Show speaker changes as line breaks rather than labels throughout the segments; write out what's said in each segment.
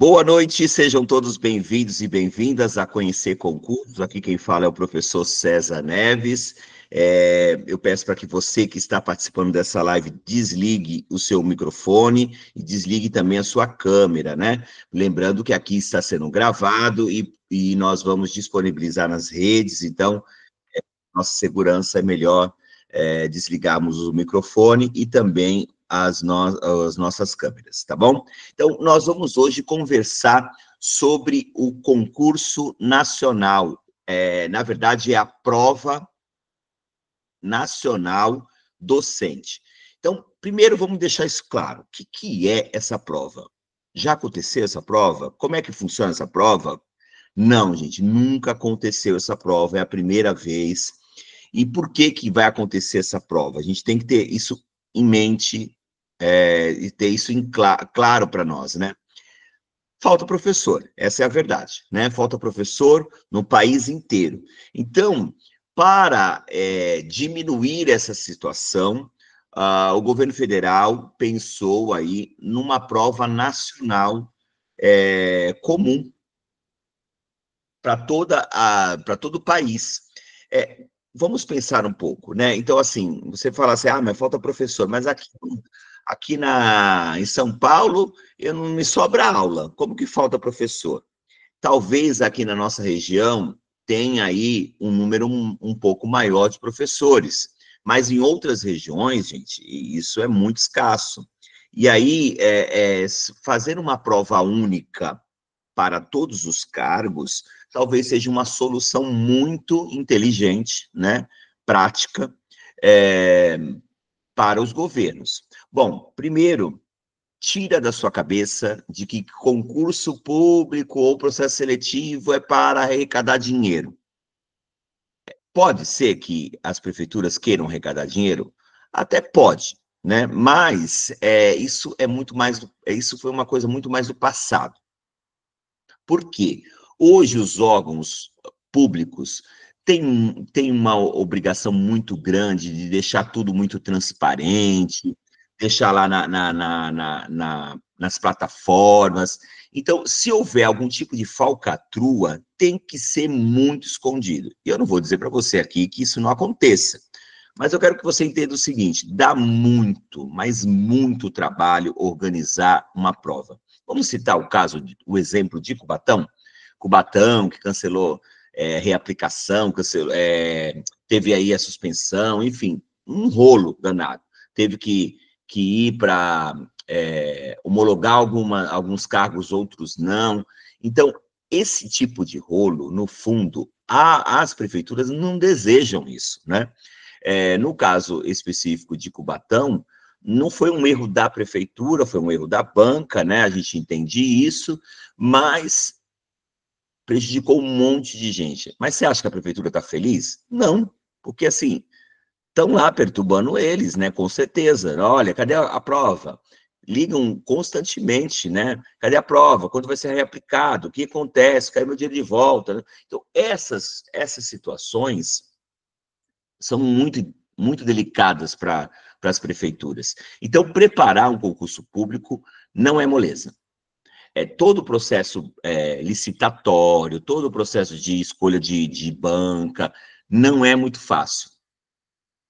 Boa noite, sejam todos bem-vindos e bem-vindas a Conhecer Concursos. Aqui quem fala é o professor César Neves. Eu peço para que você que está participando dessa live desligue o seu microfone e desligue também a sua câmera, né? Lembrando que aqui está sendo gravado e nós vamos disponibilizar nas redes, então nossa segurança é melhor desligarmos o microfone e também as nossas câmeras, tá bom? Então, nós vamos hoje conversar sobre o concurso nacional. Na verdade, é a prova nacional docente. Então, primeiro vamos deixar isso claro. O que é essa prova? Já aconteceu essa prova? Como é que funciona essa prova? Não, gente, nunca aconteceu essa prova, é a primeira vez. E por que vai acontecer essa prova? A gente tem que ter isso em mente e ter isso claro para nós, né? Falta professor, essa é a verdade, né? Falta professor no país inteiro. Então, para diminuir essa situação, o governo federal pensou aí numa prova nacional comum para todo o país. Vamos pensar um pouco, né? Então, assim, você fala assim, mas falta professor, mas aqui em São Paulo eu não me sobra aula. Como que falta professor? Talvez aqui na nossa região tenha aí um número um pouco maior de professores, mas em outras regiões, gente, isso é muito escasso. E aí, fazer uma prova única para todos os cargos, talvez seja uma solução muito inteligente, né, prática, para os governos. Bom, primeiro, tira da sua cabeça de que concurso público ou processo seletivo é para arrecadar dinheiro. Pode ser que as prefeituras queiram arrecadar dinheiro? Até pode, né? Mas isso é muito mais, isso foi uma coisa muito mais do passado. Por quê? Hoje os órgãos públicos têm uma obrigação muito grande de deixar tudo muito transparente, deixar lá nas plataformas. Então, se houver algum tipo de falcatrua, tem que ser muito escondido. E eu não vou dizer para você aqui que isso não aconteça, mas eu quero que você entenda o seguinte: dá muito, mas muito trabalho organizar uma prova. Vamos citar o exemplo de Cubatão? Cubatão, que cancelou reaplicação, teve aí a suspensão, enfim, um rolo danado. Teve que ir para homologar alguns cargos, outros não. Então, esse tipo de rolo, no fundo, as prefeituras não desejam isso, né? No caso específico de Cubatão, não foi um erro da prefeitura, foi um erro da banca, né? A gente entende isso, mas prejudicou um monte de gente. Mas você acha que a prefeitura está feliz? Não, porque assim, estão lá perturbando eles, né? Com certeza. Olha, cadê a prova? Ligam constantemente, né? Cadê a prova? Quando vai ser reaplicado? O que acontece? Caiu meu dinheiro de volta, né? Então, essas situações são muito delicadas para as prefeituras. Então, preparar um concurso público não é moleza. Todo o processo licitatório, todo o processo de escolha de banca, não é muito fácil.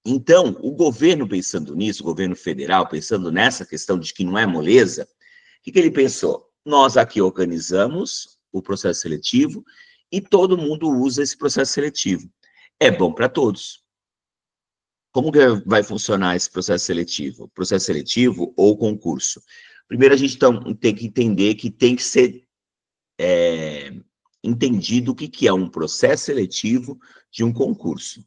Então, o governo pensando nisso, o governo federal pensando nessa questão de que não é moleza, o que ele pensou? Nós aqui organizamos o processo seletivo e todo mundo usa esse processo seletivo. É bom para todos. Como que vai funcionar esse processo seletivo? Processo seletivo ou concurso? Primeiro, a gente tem que entender que tem que ser entendido o que é um processo seletivo de um concurso.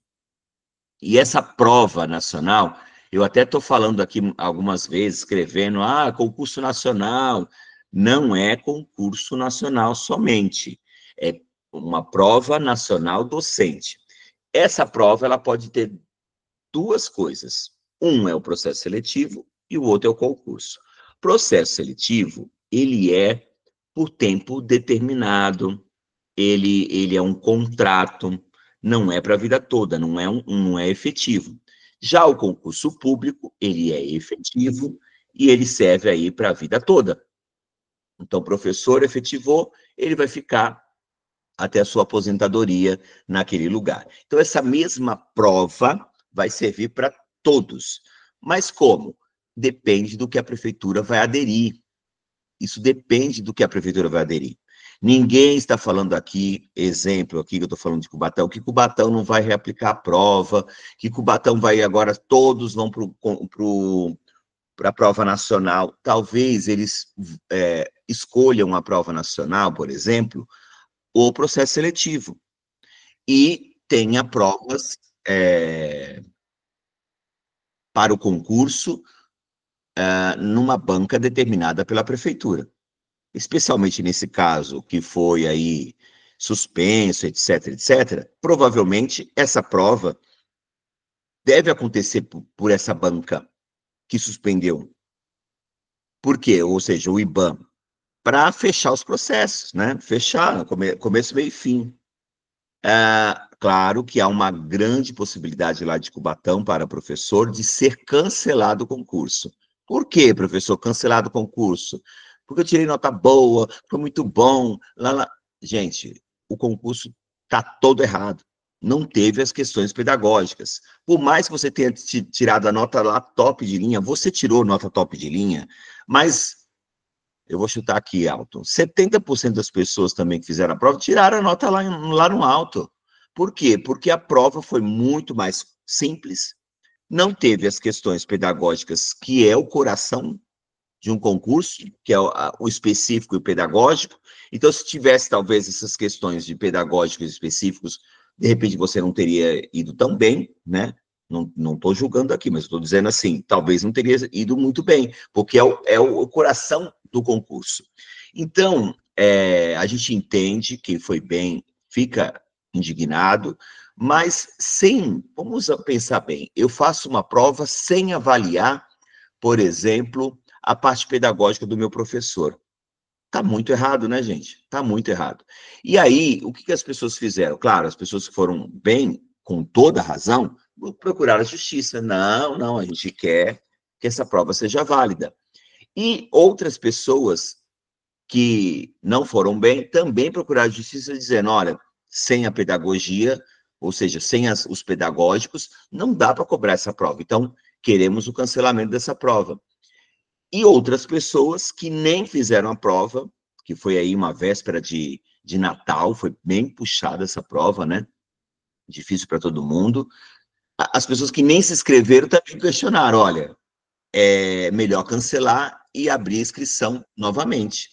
E essa prova nacional, eu até estou falando aqui algumas vezes, escrevendo, concurso nacional. Não é concurso nacional somente, é uma prova nacional docente. Essa prova, ela pode ter duas coisas. Um é o processo seletivo e o outro é o concurso. Processo seletivo, ele é por tempo determinado, ele é um contrato, não é para a vida toda, não é efetivo. Já o concurso público, ele é efetivo e ele serve aí para a vida toda. Então, o professor efetivou, ele vai ficar até a sua aposentadoria naquele lugar. Então, essa mesma prova vai servir para todos. Mas como? Depende do que a prefeitura vai aderir. Isso depende do que a prefeitura vai aderir. Ninguém está falando aqui, exemplo aqui que eu estou falando de Cubatão, que Cubatão não vai reaplicar a prova, que Cubatão vai agora, todos vão para a prova nacional. Talvez eles escolham a prova nacional, por exemplo, ou processo seletivo. E tenha provas para o concurso numa banca determinada pela prefeitura. Especialmente nesse caso que foi aí suspenso, etc., etc., provavelmente essa prova deve acontecer por essa banca que suspendeu. Por quê? Ou seja, o IBAN, para fechar os processos, né? Fechar, começo, meio e fim. Claro que há uma grande possibilidade lá de Cubatão para professor de ser cancelado o concurso. Por quê, professor, cancelado o concurso? Porque eu tirei nota boa, foi muito bom. Gente, o concurso está todo errado. Não teve as questões pedagógicas. Por mais que você tenha tirado a nota lá top de linha, você tirou nota top de linha, mas eu vou chutar aqui, Alton, 70% das pessoas também que fizeram a prova tiraram a nota lá no alto. Por quê? Porque a prova foi muito mais simples, não teve as questões pedagógicas, que é o coração de um concurso, que é o específico e o pedagógico. Então, se tivesse, talvez, essas questões de pedagógicos específicos, de repente você não teria ido tão bem, né? Não estou julgando aqui, mas estou dizendo assim, talvez não teria ido muito bem, porque é o coração do concurso. Então, a gente entende que foi bem, fica indignado, mas vamos pensar bem, eu faço uma prova sem avaliar, por exemplo, a parte pedagógica do meu professor. Está muito errado, né, gente? Está muito errado. E aí, o que as pessoas fizeram? Claro, as pessoas que foram bem, com toda a razão, procuraram a justiça. Não, a gente quer que essa prova seja válida. E outras pessoas que não foram bem também procuraram a justiça dizendo, olha, sem a pedagogia, ou seja, sem os pedagógicos, não dá para cobrar essa prova. Então, queremos o cancelamento dessa prova. E outras pessoas que nem fizeram a prova, que foi aí uma véspera de Natal, foi bem puxada essa prova, né? Difícil para todo mundo. As pessoas que nem se inscreveram também questionaram, olha, é melhor cancelar e abrir a inscrição novamente.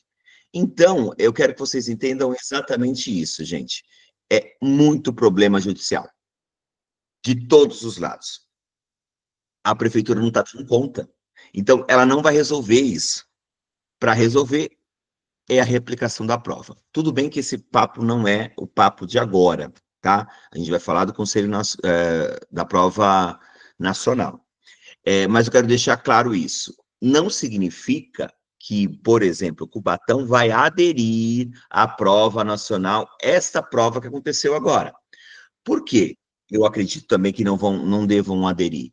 Então, eu quero que vocês entendam exatamente isso, gente. É muito problema judicial, de todos os lados. A prefeitura não está dando conta. Então, ela não vai resolver isso. Para resolver, é a reaplicação da prova. Tudo bem que esse papo não é o papo de agora, tá? A gente vai falar do Conselho da Prova Nacional. Mas eu quero deixar claro isso. Não significa que, por exemplo, o Cubatão vai aderir à prova nacional, esta prova que aconteceu agora. Por quê? Eu acredito também que não devam aderir.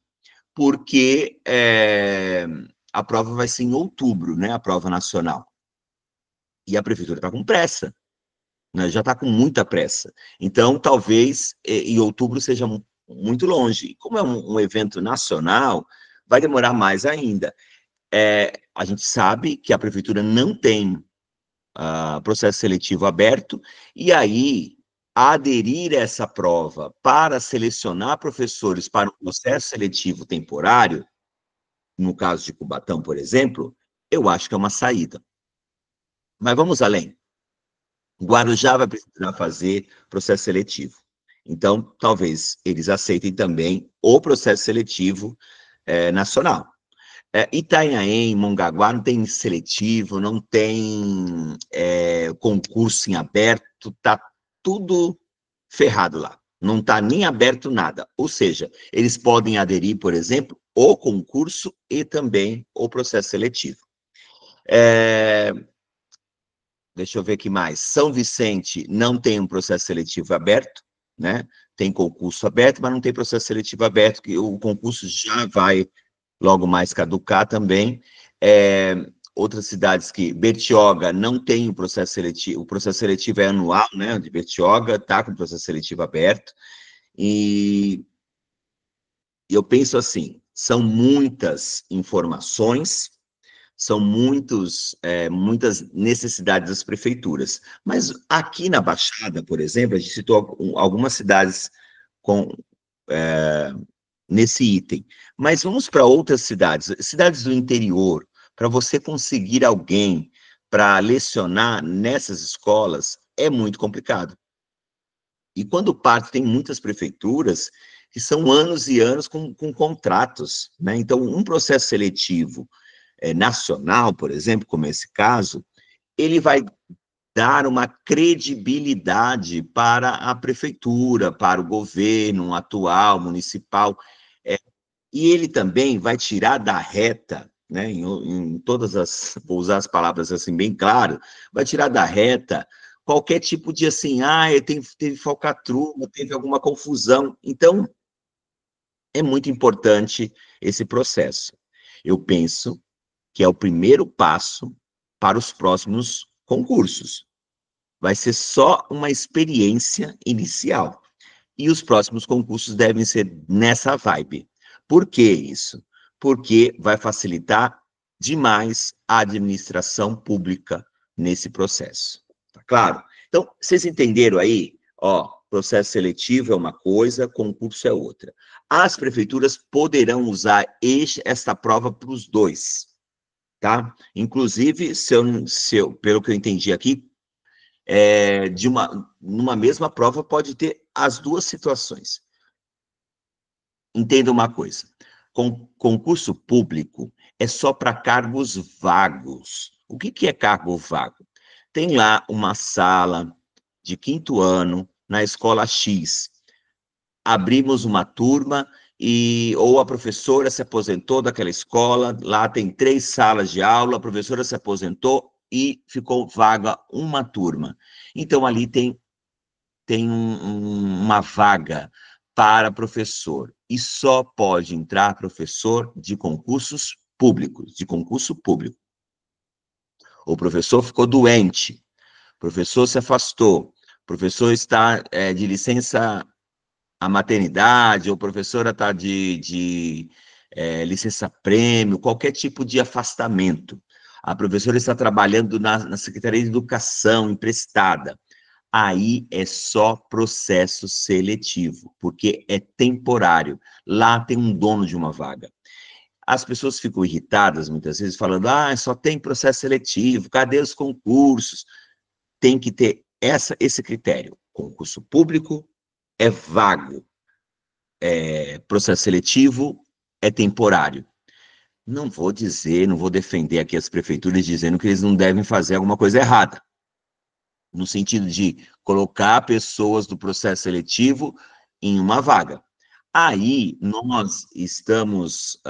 Porque a prova vai ser em outubro, né? A prova nacional. E a prefeitura está com pressa, né? Já está com muita pressa. Então, talvez em outubro seja muito longe. Como é um evento nacional, vai demorar mais ainda. A gente sabe que a prefeitura não tem processo seletivo aberto, e aí aderir a essa prova para selecionar professores para o processo seletivo temporário, no caso de Cubatão, por exemplo, eu acho que é uma saída. Mas vamos além. Guarujá vai precisar fazer processo seletivo. Então, talvez eles aceitem também o processo seletivo nacional. Itanhaém, Mongaguá, não tem seletivo, não tem concurso em aberto, está tudo ferrado lá. Não está nem aberto nada. Ou seja, eles podem aderir, por exemplo, o concurso e também o processo seletivo. Deixa eu ver aqui mais. São Vicente não tem um processo seletivo aberto, né? Tem concurso aberto, mas não tem processo seletivo aberto, que o concurso já vai logo mais caducar também. outras cidades que Bertioga não tem o processo seletivo é anual, né, de Bertioga está com o processo seletivo aberto, e eu penso assim, são muitas informações, são muitas necessidades das prefeituras, mas aqui na Baixada, por exemplo, a gente citou algumas cidades com nesse item. Mas vamos para outras cidades, cidades do interior, para você conseguir alguém para lecionar nessas escolas é muito complicado. E quando parte, tem muitas prefeituras que são anos e anos com contratos, né? Então, um processo seletivo nacional, por exemplo, como esse caso, ele vai dar uma credibilidade para a prefeitura, para o governo atual, municipal, e ele também vai tirar da reta, né, em todas as, vou usar as palavras assim bem claro, vai tirar da reta qualquer tipo de assim, teve falcatrua, teve alguma confusão. Então, é muito importante esse processo. Eu penso que é o primeiro passo para os próximos concursos. Vai ser só uma experiência inicial. E os próximos concursos devem ser nessa vibe. Por que isso? Porque vai facilitar demais a administração pública nesse processo. Tá claro? Então, vocês entenderam aí? Ó, processo seletivo é uma coisa, concurso é outra. As prefeituras poderão usar esta prova para os dois, tá? Inclusive, pelo que eu entendi aqui, numa mesma prova pode ter as duas situações. Entenda uma coisa, concurso público é só para cargos vagos. O que é cargo vago? Tem lá uma sala de 5º ano na escola X. Abrimos uma turma ou a professora se aposentou daquela escola, lá tem 3 salas de aula, a professora se aposentou e ficou vaga uma turma. Então, ali tem uma vaga para professor, e só pode entrar professor de concursos públicos, de concurso público. O professor ficou doente, o professor se afastou, o professor está de licença à maternidade, ou a professora está de licença-prêmio, qualquer tipo de afastamento. A professora está trabalhando na Secretaria de Educação, emprestada. Aí é só processo seletivo, porque é temporário. Lá tem um dono de uma vaga. As pessoas ficam irritadas, muitas vezes, falando, só tem processo seletivo, cadê os concursos? Tem que ter esse critério. Concurso público é vago, processo seletivo é temporário. Não vou defender aqui as prefeituras dizendo que eles não devem fazer alguma coisa errada, no sentido de colocar pessoas do processo seletivo em uma vaga. Aí, nós estamos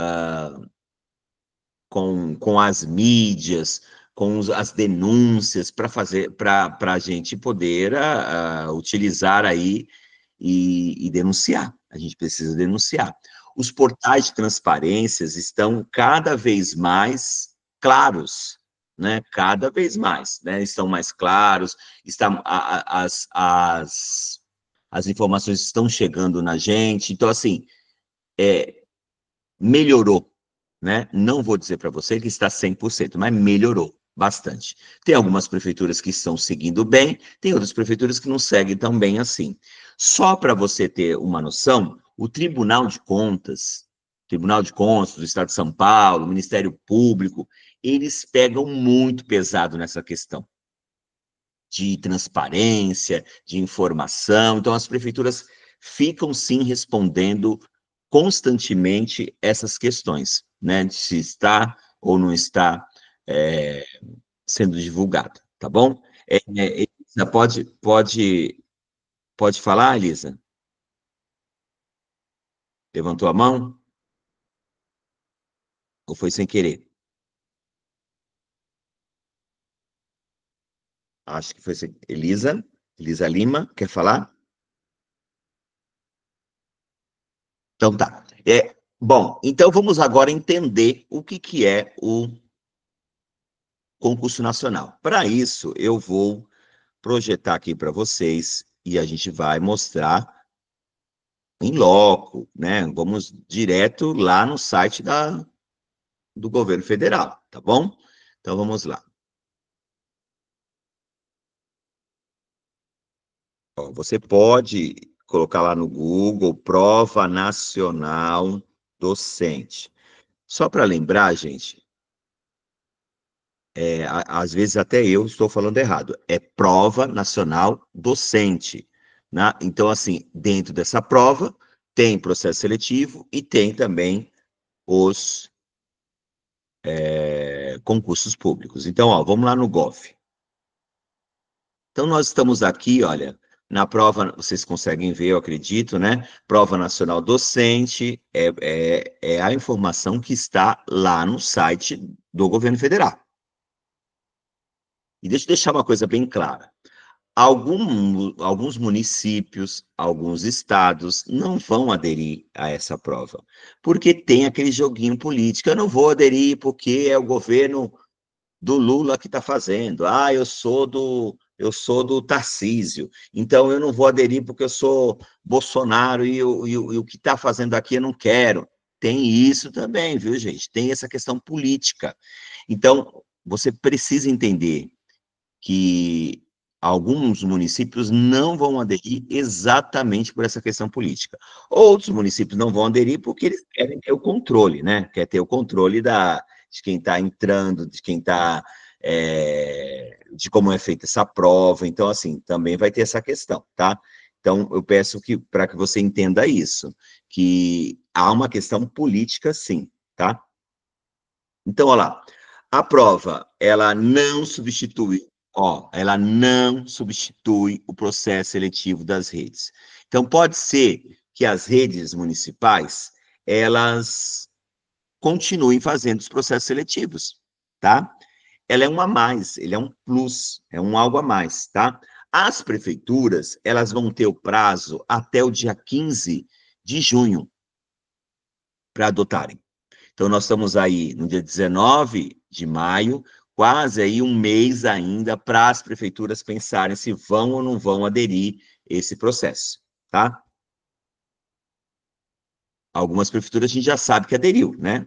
com as mídias, com as denúncias para a gente poder utilizar aí e denunciar. A gente precisa denunciar. Os portais de transparências estão cada vez mais claros, né? Cada vez mais, né? Estão mais claros, as informações estão chegando na gente. Então, assim, melhorou, né? Não vou dizer para você que está 100%, mas melhorou bastante. Tem algumas prefeituras que estão seguindo bem, tem outras prefeituras que não seguem tão bem assim. Só para você ter uma noção, o Tribunal de Contas do Estado de São Paulo, o Ministério Público, eles pegam muito pesado nessa questão de transparência, de informação. Então, as prefeituras ficam, sim, respondendo constantemente essas questões, né? De se está ou não está sendo divulgado, tá bom? Elisa, pode falar, Elisa? Levantou a mão? Ou foi sem querer? Acho que foi sem... Elisa Lima, quer falar? Então tá. Bom, então vamos agora entender o que é concurso nacional. Para isso, eu vou projetar aqui para vocês e a gente vai mostrar em loco, né? Vamos direto lá no site do governo federal, tá bom? Então vamos lá. Ó, você pode colocar lá no Google Prova Nacional Docente. Só para lembrar, gente, às vezes até eu estou falando errado. É Prova Nacional Docente, né? Então, assim, dentro dessa prova tem processo seletivo e tem também os concursos públicos. Então, ó, vamos lá no Gov. Então, nós estamos aqui, olha, na prova, vocês conseguem ver, eu acredito, né? Prova Nacional Docente é a informação que está lá no site do governo federal. E deixa eu deixar uma coisa bem clara. Alguns municípios, alguns estados não vão aderir a essa prova, porque tem aquele joguinho político. Eu não vou aderir porque é o governo do Lula que está fazendo. Ah, eu sou do Tarcísio, então eu não vou aderir porque eu sou Bolsonaro e o que está fazendo aqui eu não quero. Tem isso também, viu, gente? Tem essa questão política. Então, você precisa entender que alguns municípios não vão aderir exatamente por essa questão política. Outros municípios não vão aderir porque eles querem ter o controle, né? Quer ter o controle de quem está entrando, de quem está, de como é feita essa prova. Então, assim, também vai ter essa questão, tá? Então, eu peço que para que você entenda isso, que há uma questão política, sim, tá? Então, olha lá, a prova, ela não substitui o processo seletivo das redes. Então, pode ser que as redes municipais, elas continuem fazendo os processos seletivos, tá? Ela é um a mais, ele é um plus, é um algo a mais, tá? As prefeituras, elas vão ter o prazo até o dia 15 de junho para adotarem. Então, nós estamos aí no dia 19 de maio, quase aí um mês ainda para as prefeituras pensarem se vão ou não vão aderir esse processo, tá? Algumas prefeituras a gente já sabe que aderiu, né?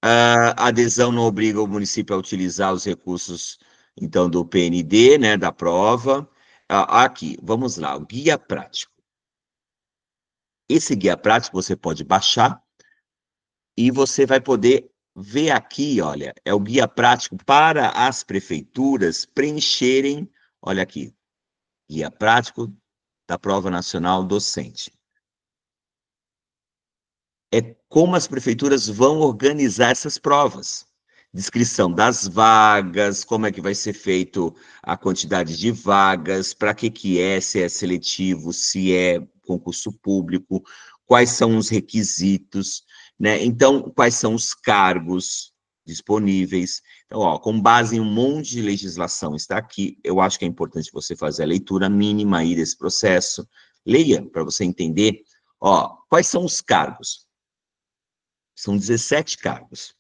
A adesão não obriga o município a utilizar os recursos, então, do PND, né, da prova. Aqui, vamos lá, o guia prático. Esse guia prático você pode baixar e você vai poder ver aqui, olha, é o guia prático para as prefeituras preencherem, olha aqui, guia prático da Prova Nacional Docente. É como as prefeituras vão organizar essas provas. Descrição das vagas, como é que vai ser feito a quantidade de vagas, para que é, se é seletivo, se é concurso público, quais são os requisitos, né? Então, quais são os cargos disponíveis. Então, ó, com base em um monte de legislação está aqui, eu acho que é importante você fazer a leitura mínima aí desse processo. Leia para você entender, ó, quais são os cargos. São 17 cargos.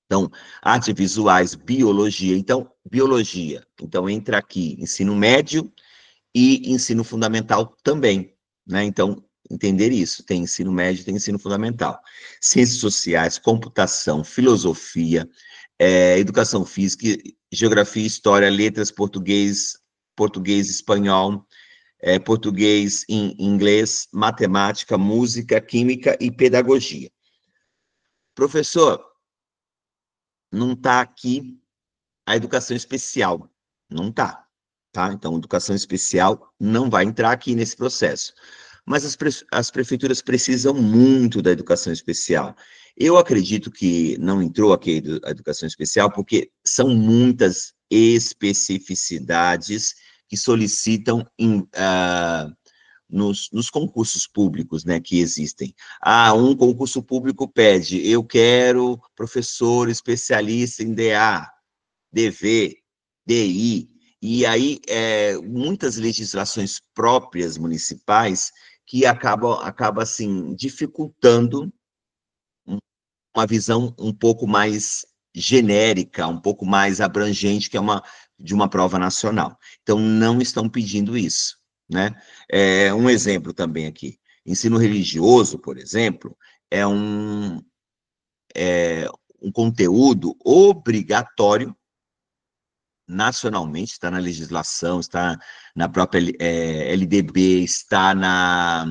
Então, artes visuais, biologia. Então, biologia. Então, entra aqui ensino médio e ensino fundamental também, né? Então, entender isso. Tem ensino médio, tem ensino fundamental. Ciências sociais, computação, filosofia, educação física, geografia, história, letras, português, espanhol, português, inglês, matemática, música, química e pedagogia. Professor, não está aqui a educação especial. Não está, tá? Então, educação especial não vai entrar aqui nesse processo. Mas as prefeituras precisam muito da educação especial. Eu acredito que não entrou aqui a educação especial porque são muitas especificidades que solicitam nos concursos públicos, né, que existem. Um concurso público pede, eu quero professor especialista em DA, DV, DI, e aí muitas legislações próprias municipais que acaba assim, dificultando uma visão um pouco mais genérica, um pouco mais abrangente, que é de uma prova nacional. Então, não estão pedindo isso, né? Um exemplo também aqui. Ensino religioso, por exemplo, é um conteúdo obrigatório nacionalmente, está na legislação, está na própria LDB, está na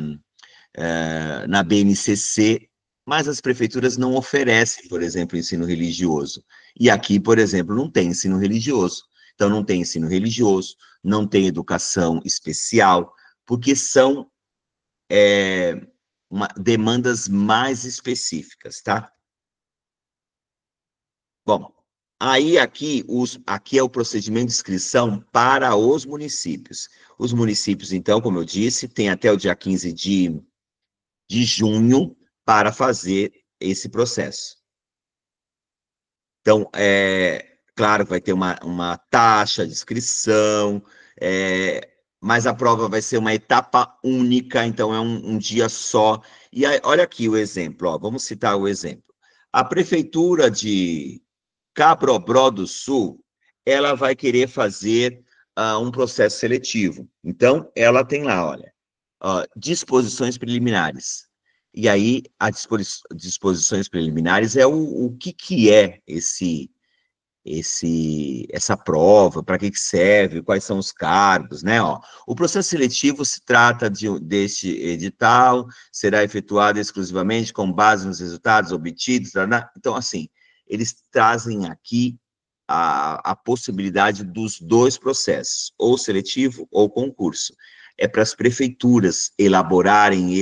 BNCC, mas as prefeituras não oferecem, por exemplo, ensino religioso. E aqui, por exemplo, não tem ensino religioso. Então, não tem ensino religioso, não tem educação especial, porque são demandas mais específicas, tá? Bom, aí aqui é o procedimento de inscrição para os municípios. Os municípios, então, como eu disse, têm até o dia 15 de junho para fazer esse processo. Então, claro que vai ter uma taxa de inscrição, mas a prova vai ser uma etapa única, então é um dia só. E aí, olha aqui o exemplo, ó, vamos citar o exemplo. A Prefeitura de Cabrobó do Sul, ela vai querer fazer um processo seletivo. Então, ela tem lá, olha, disposições preliminares. E aí, as disposições preliminares é o que é essa prova, para que serve, quais são os cargos, né? Ó, o processo seletivo se trata deste edital, será efetuado exclusivamente com base nos resultados obtidos, então, assim, eles trazem aqui a possibilidade dos dois processos, ou seletivo ou concurso. É para as prefeituras elaborarem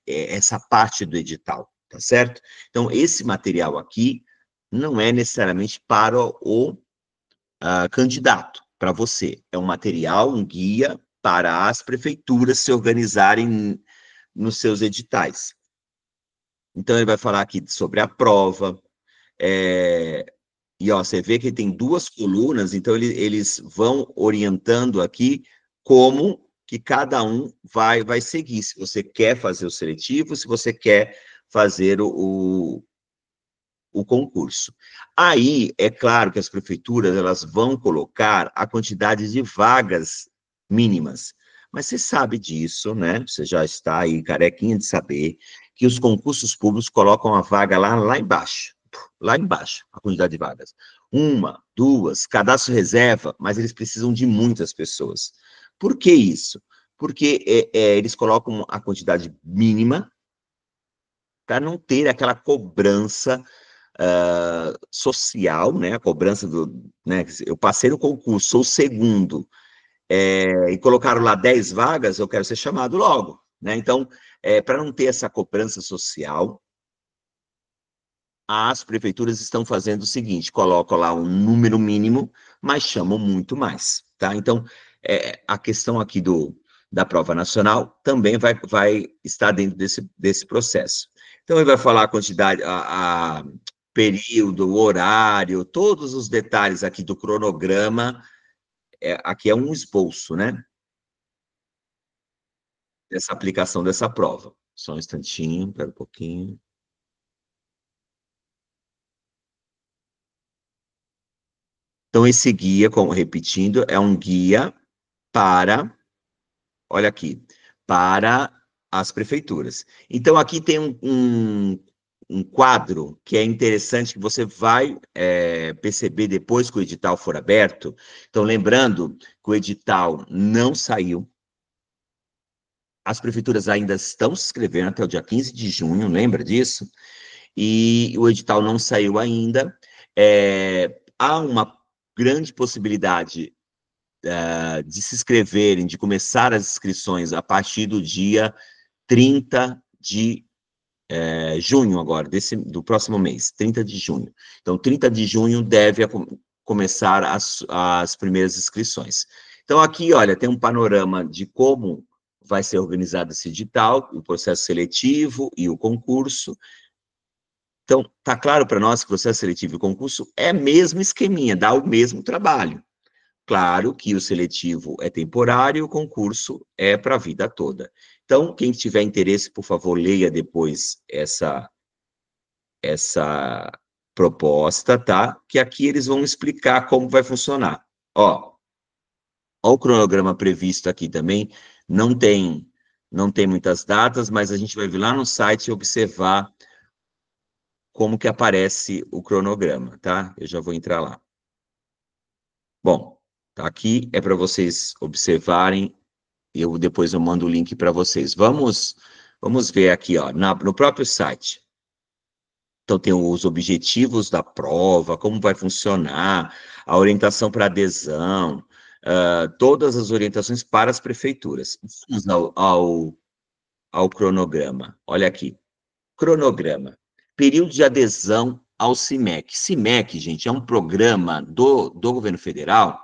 essa parte do edital, tá certo? Então, esse material aqui não é necessariamente para o candidato, para você. É um material, um guia para as prefeituras se organizarem nos seus editais. Então, ele vai falar aqui sobre a prova, e ó, você vê que tem duas colunas, então eles vão orientando aqui como que cada um vai seguir, se você quer fazer o seletivo, se você quer fazer o concurso. Aí, é claro que as prefeituras elas vão colocar a quantidade de vagas mínimas, mas você sabe disso, né? Você já está aí carequinha de saber que os concursos públicos colocam a vaga lá embaixo, a quantidade de vagas. Uma, duas, cadastro reserva, mas eles precisam de muitas pessoas. Por que isso? Porque eles colocam a quantidade mínima para não ter aquela cobrança social, né, a cobrança né, eu passei no concurso, sou o segundo, e colocaram lá 10 vagas, eu quero ser chamado logo, né, então, para não ter essa cobrança social, as prefeituras estão fazendo o seguinte, colocam lá um número mínimo, mas chamam muito mais, tá, então, a questão aqui da prova nacional também vai estar dentro desse processo. Então, ele vai falar a quantidade, período, o horário, todos os detalhes aqui do cronograma, aqui é um esboço, né, dessa aplicação dessa prova. Só um instantinho, espera um pouquinho. Então, esse guia, como repetindo, é um guia para, olha aqui, para as prefeituras. Então, aqui tem um quadro que é interessante, que você vai perceber depois que o edital for aberto. Então, lembrando que o edital não saiu, as prefeituras ainda estão se inscrevendo até o dia 15 de junho, lembra disso? E o edital não saiu ainda. Há uma grande possibilidade de se inscreverem, de começar as inscrições a partir do dia 30 de junho agora, do próximo mês, 30 de junho. Então, 30 de junho deve começar as primeiras inscrições. Então, aqui, olha, tem um panorama de como vai ser organizado esse edital, o processo seletivo e o concurso. Então, está claro para nós que o processo seletivo e o concurso é mesmo esqueminha, dá o mesmo trabalho. Claro que o seletivo é temporário, o concurso é para a vida toda. Então, quem tiver interesse, por favor, leia depois essa proposta, tá? Que aqui eles vão explicar como vai funcionar. Ó o cronograma previsto aqui também, não tem muitas datas, mas a gente vai vir lá no site e observar como que aparece o cronograma, tá? Eu já vou entrar lá. Bom, tá aqui, é para vocês observarem, depois eu mando o link para vocês. Vamos ver aqui, ó, no próprio site. Então, tem os objetivos da prova, como vai funcionar, a orientação para adesão, todas as orientações para as prefeituras. Vamos ao cronograma. Olha aqui. Cronograma. Período de adesão ao CIMEC. CIMEC, gente, é um programa do governo federal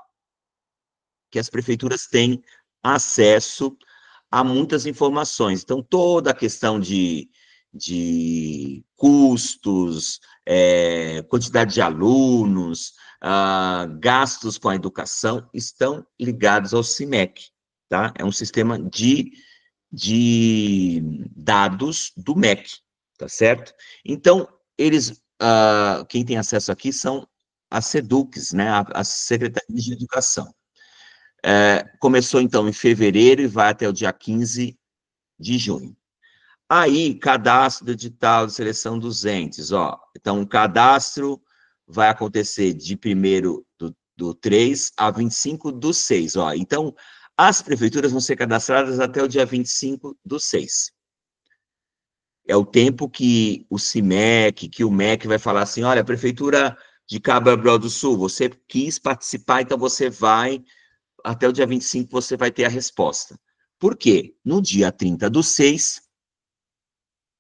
que as prefeituras têm acesso a muitas informações. Então, toda a questão de custos, quantidade de alunos, gastos com a educação, estão ligados ao CIMEC, tá? É um sistema de dados do MEC, tá certo? Então, quem tem acesso aqui são as SEDUCs, né, as Secretarias de Educação. Começou, então, em fevereiro e vai até o dia 15 de junho. Aí, cadastro do edital de seleção dos entes, ó. Então, o cadastro vai acontecer de 1º do 3 a 25 do 6, ó. Então, as prefeituras vão ser cadastradas até o dia 25 do 6. É o tempo que o CIMEC, que o MEC vai falar assim, olha, a prefeitura de Cabral do Sul, você quis participar, então você vai, até o dia 25 você vai ter a resposta. Por quê? No dia 30 do 6,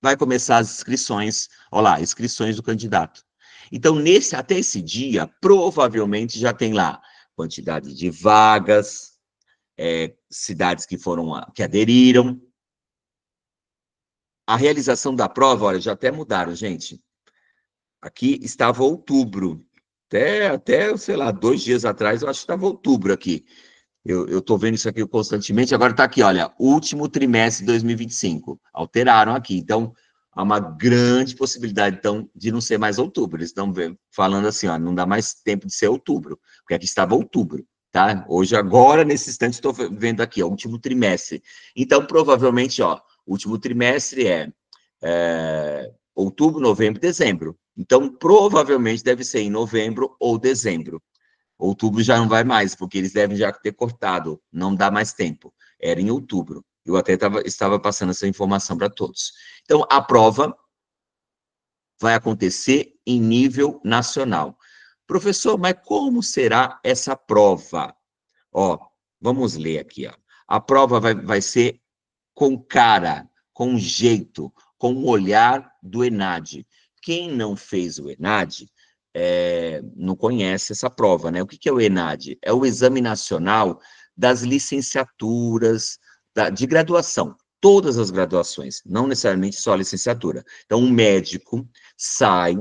vai começar as inscrições, olha lá, inscrições do candidato. Então, até esse dia, provavelmente já tem lá quantidade de vagas, cidades que aderiram. A realização da prova, olha, já até mudaram, gente. Aqui estava outubro. Até, sei lá, 2 dias atrás, eu acho que estava outubro aqui. Eu estou vendo isso aqui constantemente. Agora está aqui, olha, último trimestre de 2025. Alteraram aqui. Então, há uma grande possibilidade, então, de não ser mais outubro. Eles estão falando assim, ó, não dá mais tempo de ser outubro, porque aqui estava outubro, tá? Hoje, agora, nesse instante, estou vendo aqui, ó, último trimestre. Então, provavelmente, ó, último trimestre é outubro, novembro, dezembro. Então, provavelmente deve ser em novembro ou dezembro. Outubro já não vai mais, porque eles devem já ter cortado, não dá mais tempo. Era em outubro. Eu até estava passando essa informação para todos. Então, a prova vai acontecer em nível nacional. Professor, mas como será essa prova? Ó, vamos ler aqui, ó. A prova vai ser com cara, com jeito, com o olhar do ENAD. Quem não fez o ENAD não conhece essa prova, né? O que é o ENAD? É o Exame Nacional das Licenciaturas de Graduação, todas as graduações, não necessariamente só a licenciatura. Então, um médico sai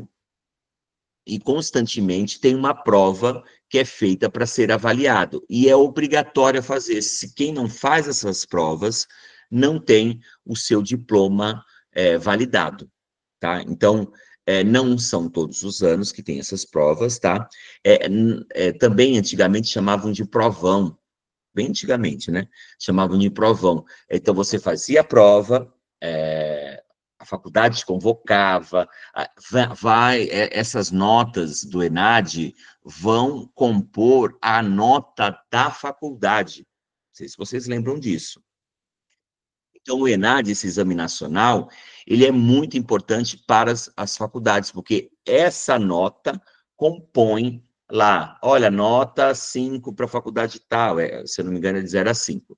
e constantemente tem uma prova que é feita para ser avaliado, e é obrigatório fazer. Se quem não faz essas provas não tem o seu diploma validado, tá? Então, não são todos os anos que tem essas provas, tá? Também, antigamente, chamavam de provão, bem antigamente, né? Chamavam de provão. Então, você fazia a prova, a faculdade te convocava, essas notas do ENAD vão compor a nota da faculdade. Não sei se vocês lembram disso. Então, o ENAD, esse exame nacional, ele é muito importante para as faculdades, porque essa nota compõe lá, olha, nota 5 para a faculdade tal, se eu não me engano, é de 0 a 5.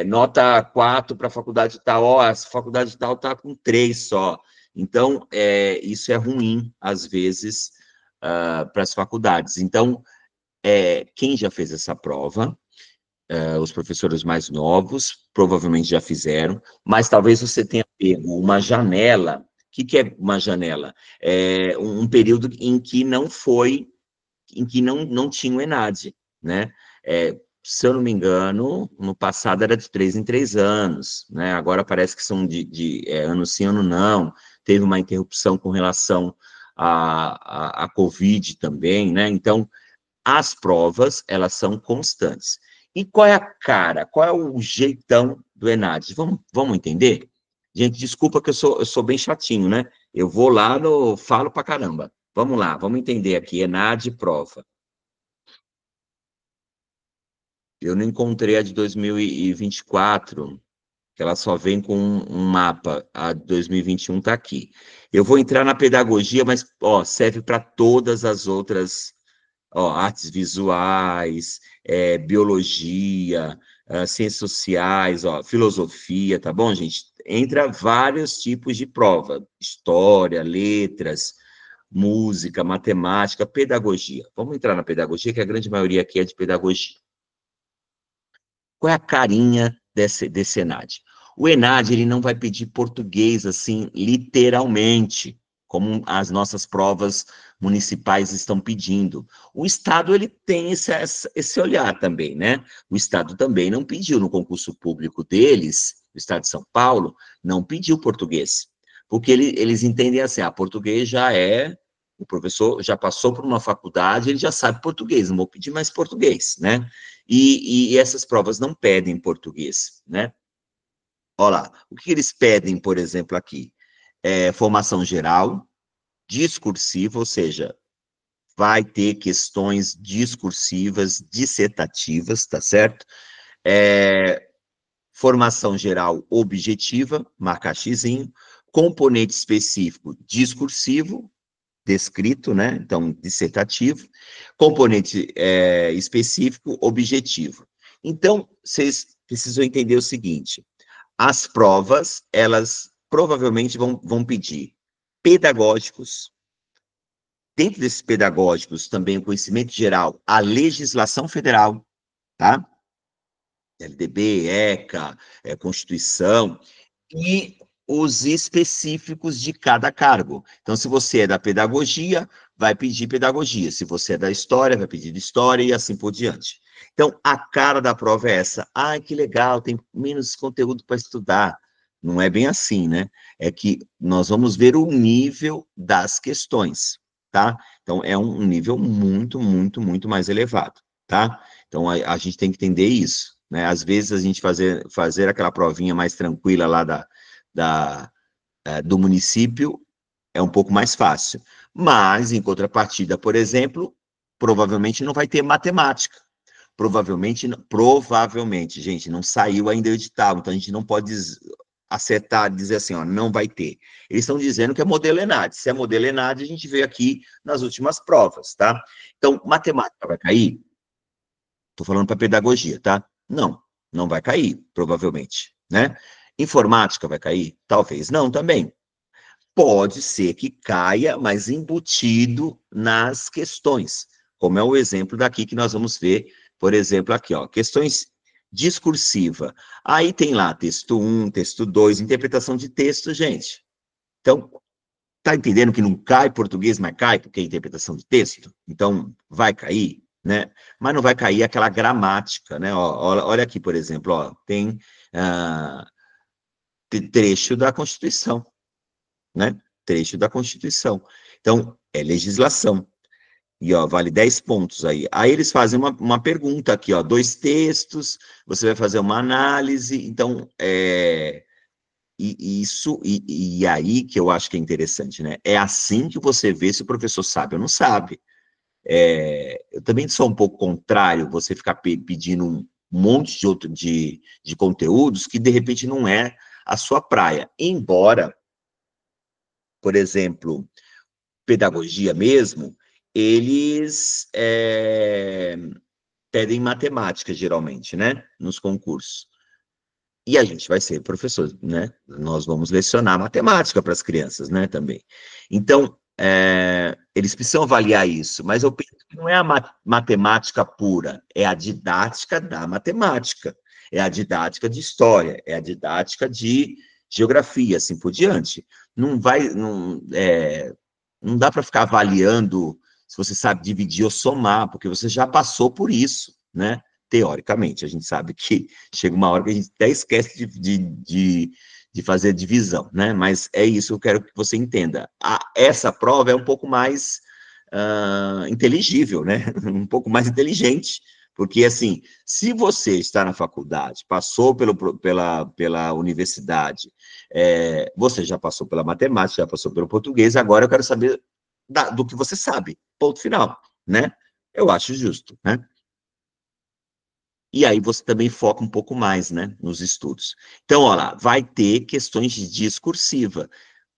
Nota 4 para a faculdade tal, ó, a faculdade tal está com 3 só. Então, isso é ruim, às vezes, para as faculdades. Então, quem já fez essa prova, os professores mais novos provavelmente já fizeram, mas talvez você tenha pego uma janela. O que é uma janela? É um período em que não tinha o ENAD, né? Se eu não me engano, no passado era de 3 em 3 anos, né? Agora parece que são de ano sim, ano não. Teve uma interrupção com relação a Covid também, né? Então, as provas, elas são constantes. E qual é a cara, qual é o jeitão do ENAD? Vamos entender? Gente, desculpa que eu sou bem chatinho, né? Eu vou lá no... falo pra caramba. Vamos lá, vamos entender aqui, ENAD prova. Eu não encontrei a de 2024, que ela só vem com um mapa. A de 2021 está aqui. Eu vou entrar na pedagogia, mas ó, serve para todas as outras, ó, artes visuais, biologia, ciências sociais, ó, filosofia, tá bom, gente? Entra vários tipos de prova: história, letras, música, matemática, pedagogia. Vamos entrar na pedagogia, que a grande maioria aqui é de pedagogia. Qual é a carinha desse ENAD? O ENAD, ele não vai pedir português, assim, literalmente, como as nossas provas municipais estão pedindo. O Estado, ele tem esse olhar também, né? O Estado também não pediu no concurso público deles, o Estado de São Paulo, não pediu português, porque eles entendem assim, português já é, o professor já passou por uma faculdade, ele já sabe português, não vou pedir mais português, né? E essas provas não pedem português, né? Olha lá, o que eles pedem, por exemplo, aqui? Formação geral, discursiva, ou seja, vai ter questões discursivas, dissertativas, tá certo? Formação geral objetiva, marcar xizinho, componente específico discursivo, descrito, né? Então, dissertativo, componente específico, objetivo. Então, vocês precisam entender o seguinte: as provas, elas provavelmente vão pedir pedagógicos, dentro desses pedagógicos também o conhecimento geral, a legislação federal, tá? LDB, ECA, Constituição, e os específicos de cada cargo. Então, se você é da pedagogia, vai pedir pedagogia. Se você é da história, vai pedir de história e assim por diante. Então, a cara da prova é essa. Ai, que legal, tem menos conteúdo para estudar. Não é bem assim, né? É que nós vamos ver o nível das questões, tá? Então, é um nível muito, muito, muito mais elevado, tá? Então, a gente tem que entender isso, né? Às vezes, a gente fazer aquela provinha mais tranquila lá do município é um pouco mais fácil. Mas, em contrapartida, por exemplo, provavelmente não vai ter matemática. Provavelmente, gente, não saiu ainda o edital, então a gente não pode acertar, dizer assim, ó, não vai ter. Eles estão dizendo que é modelo ENAD. Se é modelo ENAD, a gente vê aqui nas últimas provas, tá? Então, matemática vai cair? Estou falando para pedagogia, tá? Não, não vai cair, provavelmente, né? Informática vai cair? Talvez não também. Pode ser que caia, mas embutido nas questões, como é o exemplo daqui que nós vamos ver, por exemplo, aqui, ó, questões discursiva. Aí tem lá texto 1, texto 2, interpretação de texto, gente. Então, tá entendendo que não cai português, mas cai porque é interpretação de texto? Então, vai cair, né? Mas não vai cair aquela gramática, né? Ó, olha aqui, por exemplo, ó, tem trecho da Constituição, né? Trecho da Constituição. Então, é legislação. E, ó, vale 10 pontos aí. Aí eles fazem uma pergunta aqui, ó, 2 textos, você vai fazer uma análise, então, e aí que eu acho que é interessante, né? É assim que você vê se o professor sabe ou não sabe. Eu também sou um pouco contrário você ficar pedindo um monte de conteúdos que, de repente, não é a sua praia. Embora, por exemplo, pedagogia mesmo, eles pedem matemática, geralmente, né? Nos concursos. E a gente vai ser professor, né? Nós vamos lecionar matemática para as crianças, né? Também. Então, eles precisam avaliar isso, mas eu penso que não é a matemática pura, é a didática da matemática, é a didática de história, é a didática de geografia, assim por diante. Não dá para ficar avaliando se você sabe dividir ou somar, porque você já passou por isso, né? Teoricamente, a gente sabe que chega uma hora que a gente até esquece de fazer divisão, né? Mas é isso que eu quero que você entenda. Essa prova é um pouco mais inteligível, né? Um pouco mais inteligente, porque, assim, se você está na faculdade, passou pela universidade, você já passou pela matemática, já passou pelo português, agora eu quero saber do que você sabe, ponto final, né? Eu acho justo, né? E aí você também foca um pouco mais, né, nos estudos. Então, olha lá, vai ter questões de discursiva.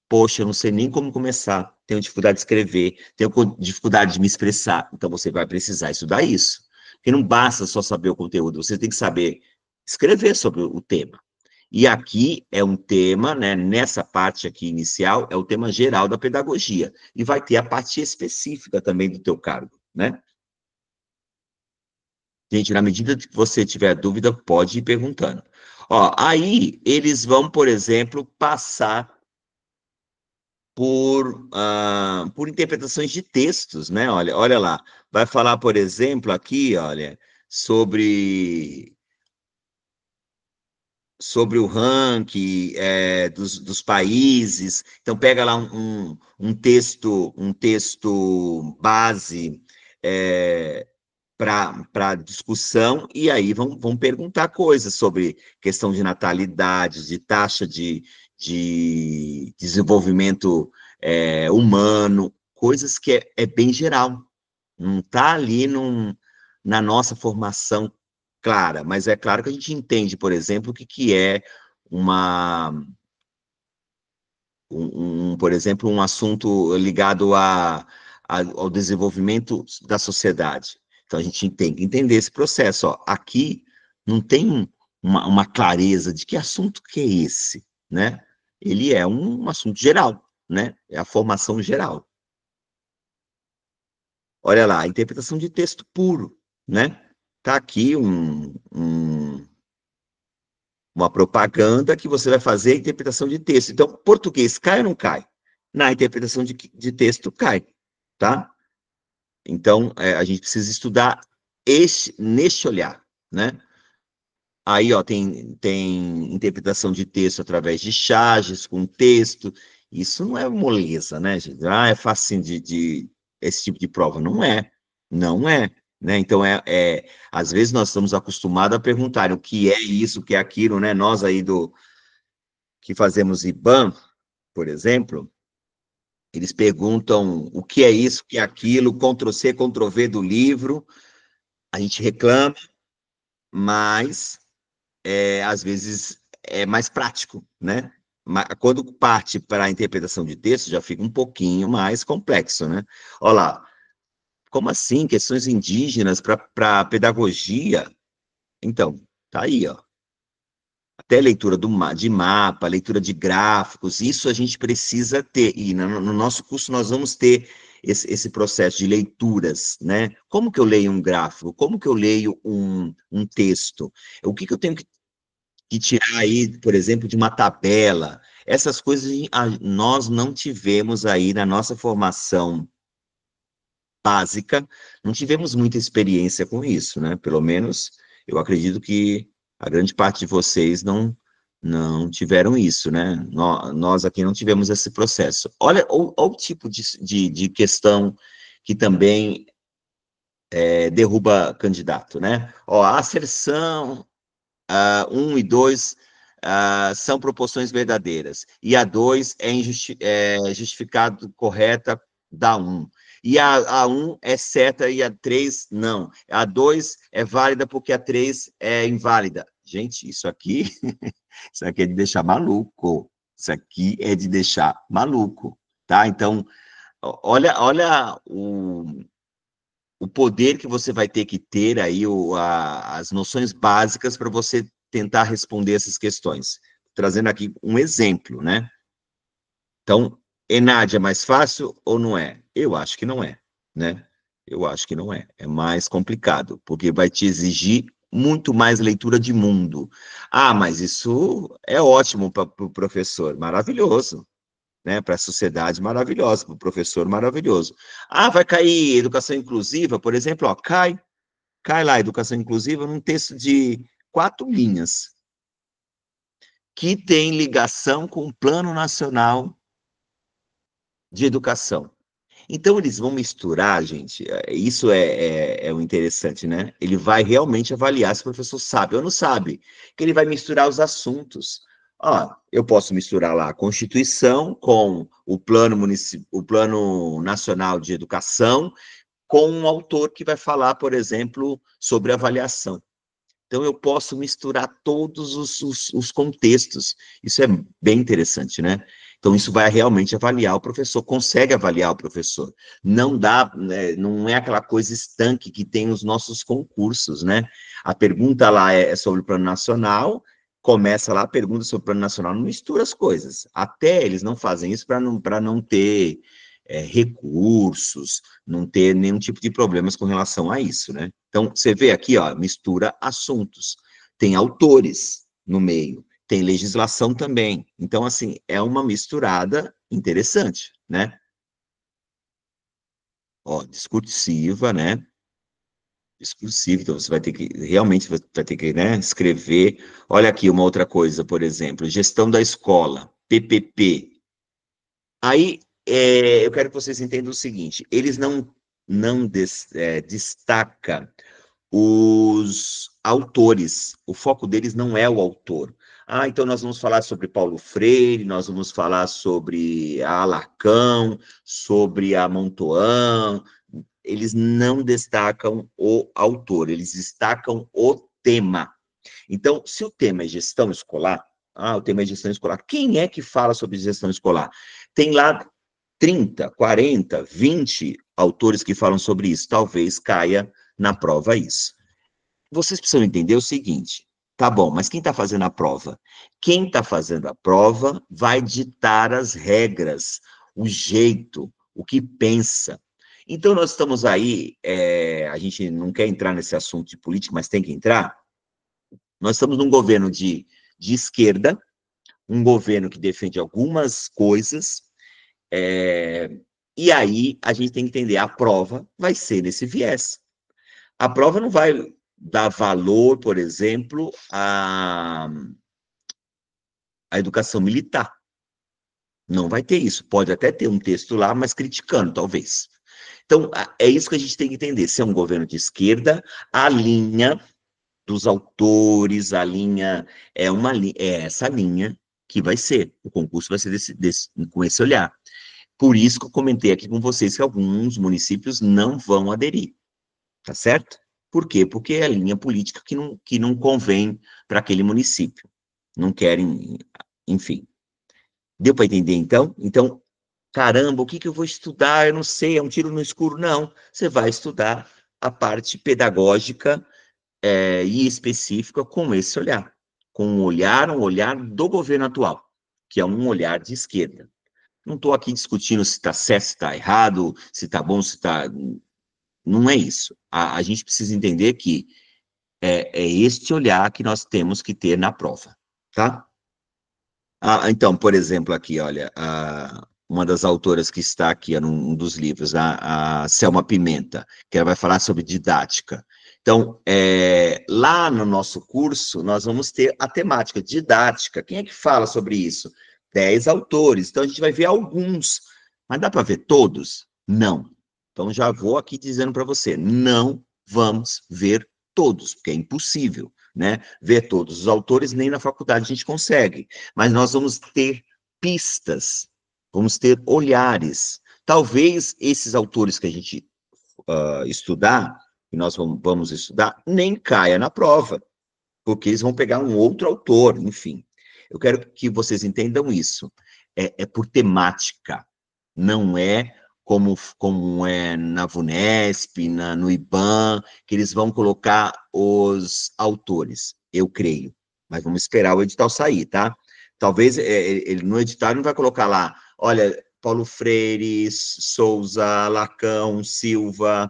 Poxa, eu não sei nem como começar, tenho dificuldade de escrever, tenho dificuldade de me expressar. Então, você vai precisar estudar isso. Porque não basta só saber o conteúdo, você tem que saber escrever sobre o tema. E aqui é um tema, né, nessa parte aqui inicial, é o tema geral da pedagogia. E vai ter a parte específica também do teu cargo, né? Gente, na medida que você tiver dúvida, pode ir perguntando. Ó, aí eles vão, por exemplo, passar por interpretações de textos, né? Olha lá, vai falar, por exemplo, aqui, olha, sobre o ranking dos países. Então, pega lá um texto base para discussão, e aí vão perguntar coisas sobre questão de natalidade, de taxa de desenvolvimento humano, coisas que é bem geral, não está ali na nossa formação clara, mas é claro que a gente entende, por exemplo, o que é uma, por exemplo, um assunto ligado ao desenvolvimento da sociedade. Então, a gente tem que entender esse processo. Ó. Aqui não tem uma clareza de que assunto que é esse, né? Ele é um assunto geral, né? É a formação geral. Olha lá, a interpretação de texto puro, né? Está aqui uma propaganda que você vai fazer a interpretação de texto. Então, português cai ou não cai? Na interpretação de texto, cai, tá? Então, a gente precisa estudar neste olhar, né? Aí, ó, tem interpretação de texto através de charges, com texto. Isso não é moleza, né, gente? Ah, é fácil esse tipo de prova. Não é, não é, né? Então, às vezes nós estamos acostumados a perguntar o que é isso, o que é aquilo, né? Nós aí que fazemos IBAN, por exemplo, eles perguntam o que é isso, o que é aquilo, Ctrl+C, Ctrl+V do livro, a gente reclama, mas às vezes é mais prático, né? Quando parte para a interpretação de texto, já fica um pouquinho mais complexo, né? Olha lá, como assim? Questões indígenas para pedagogia? Então, tá aí, ó. Até leitura de mapa, leitura de gráficos, isso a gente precisa ter. E no nosso curso nós vamos ter esse processo de leituras, né? Como que eu leio um gráfico? Como que eu leio um texto? O que eu tenho que tirar aí, por exemplo, de uma tabela? Essas coisas nós não tivemos aí na nossa formação básica, não tivemos muita experiência com isso, né? Pelo menos eu acredito que a grande parte de vocês não tiveram isso, né? Nós aqui não tivemos esse processo. Olha o tipo de questão que também derruba candidato, né? Ó, a asserção 1 e 2 são proporções verdadeiras, e a 2 é justificado correta da 1. E a 1 é certa e a 3 não. A 2 é válida porque a 3 é inválida. Gente, isso aqui é de deixar maluco. Isso aqui é de deixar maluco, tá? Então, olha o poder que você vai ter que ter aí, as noções básicas para você tentar responder essas questões. Trazendo aqui um exemplo, né? Então, ENAD é mais fácil ou não é? Eu acho que não é, né? Eu acho que não é. É mais complicado, porque vai te exigir muito mais leitura de mundo. Ah, mas isso é ótimo para o professor, maravilhoso, né? Para a sociedade, maravilhosa, para o professor, maravilhoso. Ah, vai cair educação inclusiva, por exemplo, ó, cai lá, educação inclusiva, num texto de 4 linhas. que tem ligação com o Plano Nacional de Educação. Então, eles vão misturar, gente, isso é o interessante, né? Ele vai realmente avaliar se o professor sabe ou não sabe, que ele vai misturar os assuntos. Ó, eu posso misturar lá a Constituição com o Plano Nacional de Educação, com um autor que vai falar, por exemplo, sobre avaliação. Então, eu posso misturar todos os contextos. Isso é bem interessante, né? Então, isso vai realmente avaliar o professor, consegue avaliar o professor. Não dá, né, não é aquela coisa estanque que tem os nossos concursos, né? A pergunta lá é sobre o Plano Nacional, começa lá a pergunta sobre o Plano Nacional, não mistura as coisas. Até eles não fazem isso para não ter recursos, não ter nenhum tipo de problemas com relação a isso, né? Então, você vê aqui, ó, mistura assuntos. Tem autores no meio, tem legislação também. Então, assim, é uma misturada interessante, né? Ó, discursiva, né? Discursiva, então você vai ter que, realmente, vai ter que, né, escrever. Olha aqui uma outra coisa, por exemplo, gestão da escola, PPP. Aí, eu quero que vocês entendam o seguinte, eles não destaca os autores, o foco deles não é o autor. Ah, então nós vamos falar sobre Paulo Freire, nós vamos falar sobre a Alarcão, sobre a Montauan, eles não destacam o autor, eles destacam o tema. Então, se o tema é gestão escolar, o tema é gestão escolar, quem é que fala sobre gestão escolar? Tem lá 30, 40, 20 autores que falam sobre isso, talvez caia na prova isso. Vocês precisam entender o seguinte, tá bom, mas quem está fazendo a prova? Quem está fazendo a prova vai ditar as regras, o jeito, o que pensa. Então, nós estamos aí, a gente não quer entrar nesse assunto de política, mas tem que entrar. Nós estamos num governo de esquerda, um governo que defende algumas coisas, e aí a gente tem que entender, a prova vai ser nesse viés. A prova não vai dar valor, por exemplo, à educação militar. Não vai ter isso. Pode até ter um texto lá, mas criticando, talvez. Então, é isso que a gente tem que entender. Se é um governo de esquerda, a linha dos autores, a linha é essa linha que vai ser. O concurso vai ser com esse olhar. Por isso que eu comentei aqui com vocês que alguns municípios não vão aderir. Tá certo? Por quê? Porque é a linha política que não convém para aquele município. Não querem, enfim. Deu para entender, então? Então, caramba, o que que eu vou estudar? Eu não sei, é um tiro no escuro. Não, você vai estudar a parte pedagógica e específica com esse olhar. Com um olhar do governo atual, que é um olhar de esquerda. Não estou aqui discutindo se está certo, se está errado, se está bom, se está... Não é isso. A gente precisa entender que é este olhar que nós temos que ter na prova, tá? Então, por exemplo, aqui, olha, uma das autoras que está aqui num dos livros, a Selma Pimenta, que ela vai falar sobre didática. Então, lá no nosso curso, nós vamos ter a temática didática. Quem é que fala sobre isso? 10 autores. Então, a gente vai ver alguns. Mas dá para ver todos? Não. Então, já vou aqui dizendo para você, não vamos ver todos, porque é impossível, né? Ver todos os autores, nem na faculdade a gente consegue. Mas nós vamos ter pistas, vamos ter olhares. Talvez esses autores que a gente estudar, que nós vamos estudar, nem caia na prova, porque eles vão pegar um outro autor, enfim. Eu quero que vocês entendam isso. É por temática, não é como é na VUNESP, no IBAN, que eles vão colocar os autores, eu creio. Mas vamos esperar o edital sair, tá? Talvez ele no edital não vai colocar lá, olha, Paulo Freire, Souza, Lacão, Silva,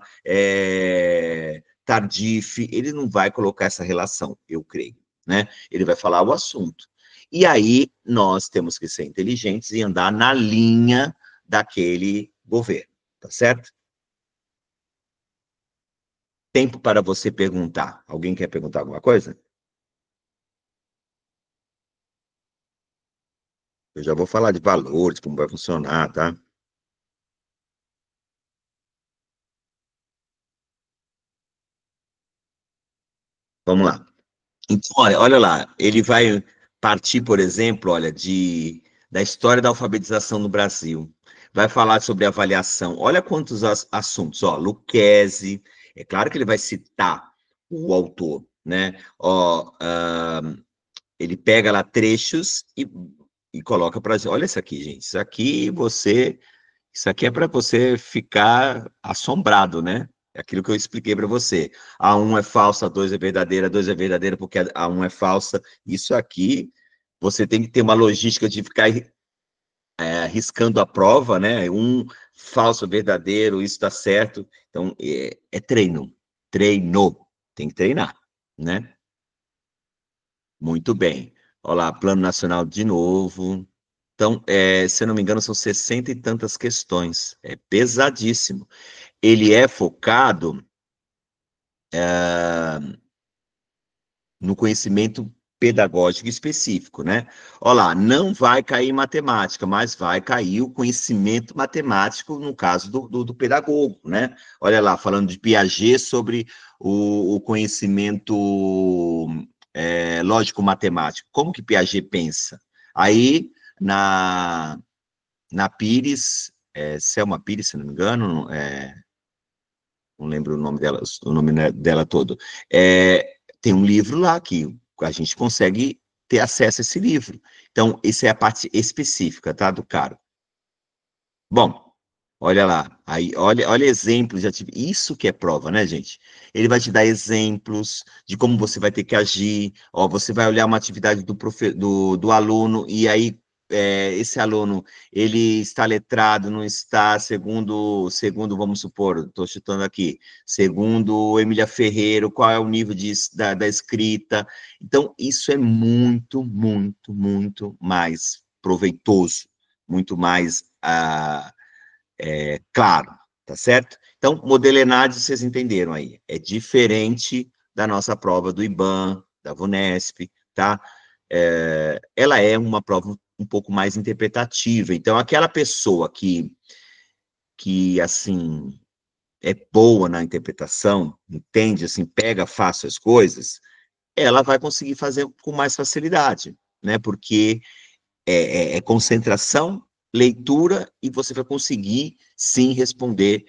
Tardif, ele não vai colocar essa relação, eu creio, né? Ele vai falar o assunto. E aí nós temos que ser inteligentes e andar na linha daquele governo, tá certo? Tempo para você perguntar. Alguém quer perguntar alguma coisa? Eu já vou falar de valores, como vai funcionar, tá? Vamos lá. Então, olha lá, ele vai partir, por exemplo, olha, da história da alfabetização no Brasil. Vai falar sobre avaliação. Olha quantos assuntos, ó, Lucchesi, é claro que ele vai citar o autor, né? Ó, ele pega lá trechos e coloca para. Olha isso aqui, gente. Isso aqui é para você ficar assombrado, né? É aquilo que eu expliquei para você. A um é falsa, a 2 é verdadeira, a 2 é verdadeira porque a um é falsa. Isso aqui, você tem que ter uma logística de ficar riscando a prova, né? Um falso, verdadeiro, isso está certo. Então, é treino. Treino. Tem que treinar, né? Muito bem. Olha lá, Plano Nacional de novo. Então, se eu não me engano, são 60 e tantas questões. É pesadíssimo. Ele é focado no conhecimento pedagógico específico, né? Olha lá, não vai cair matemática, mas vai cair o conhecimento matemático, no caso do pedagogo, né? Olha lá, falando de Piaget sobre o conhecimento lógico-matemático. Como que Piaget pensa? Aí, na Pires, Selma Pires, se não me engano, não lembro o nome dela, o nome dela todo. Tem um livro lá que a gente consegue ter acesso a esse livro. Então, essa é a parte específica, tá, do cara. Bom, olha lá, aí, olha exemplos de atividade. Isso que é prova, né, gente? Ele vai te dar exemplos de como você vai ter que agir. Ó, você vai olhar uma atividade do aluno, e aí esse aluno, ele está letrado, não está, vamos supor, estou chutando aqui, segundo Emília Ferreiro, qual é o nível da escrita. Então, isso é muito, muito, muito mais proveitoso, muito mais claro, tá certo? Então, modelo ENAD, vocês entenderam aí, é diferente da nossa prova do IBAN, da VUNESP, tá? Ela é uma prova um pouco mais interpretativa, então aquela pessoa assim, é boa na interpretação, entende, assim, pega fácil as coisas, ela vai conseguir fazer com mais facilidade, né? Porque é concentração, leitura, e você vai conseguir, sim, responder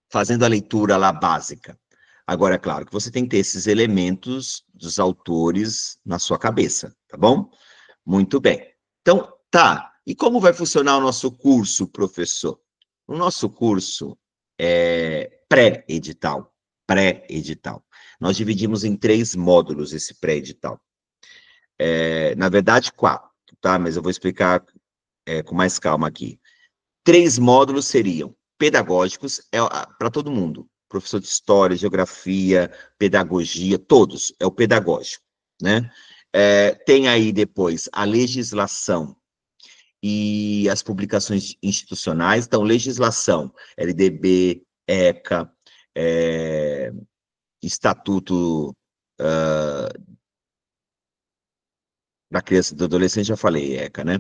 fazendo a leitura lá básica. Agora, é claro que você tem que ter esses elementos dos autores na sua cabeça, tá bom? Muito bem. Então, tá. E como vai funcionar o nosso curso, professor? O nosso curso é pré-edital. Pré-edital. Nós dividimos em 3 módulos esse pré-edital. Na verdade, 4, tá? Mas eu vou explicar com mais calma aqui. 3 módulos seriam pedagógicos, para todo mundo. Professor de história, geografia, pedagogia, todos. É o pedagógico, né? Tem aí depois a legislação e as publicações institucionais. Então, legislação, LDB, ECA, Estatuto da Criança e do Adolescente, já falei, ECA, né?